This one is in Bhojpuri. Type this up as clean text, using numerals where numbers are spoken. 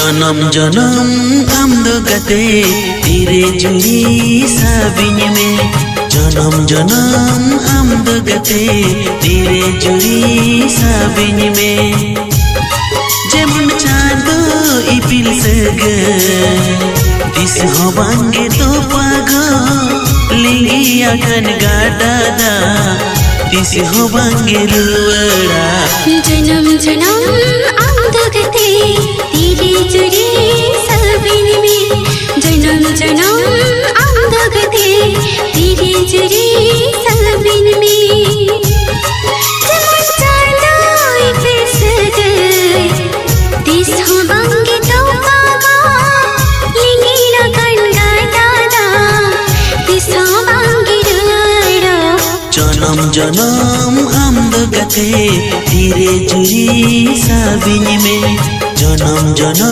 जन्म जन्म आमदो गते तेरे जुड़ी साबिन में जन्म जन्म आमदो गते तेरे जुड़ी साबिन में जेमन चाँदो इपिल सगे दिस हवांगे तो पागो लिंगी अकन गाडादा दिस हवांगे रुवड़ा जन्म जन्म आमदो गते तेरे जुड़ी साबिन में जन्म जन्म आमदो गते तेरे जुड़ी साबिन में जेमन चाँदो इपिल सगे दिस हवांगे तो पागो लिंगी अकन गाडादा दिस हवांगे रुवड़ा जन्म जन्म आमदो गते तेरे जुड़ी साबिन में जन्म जन्म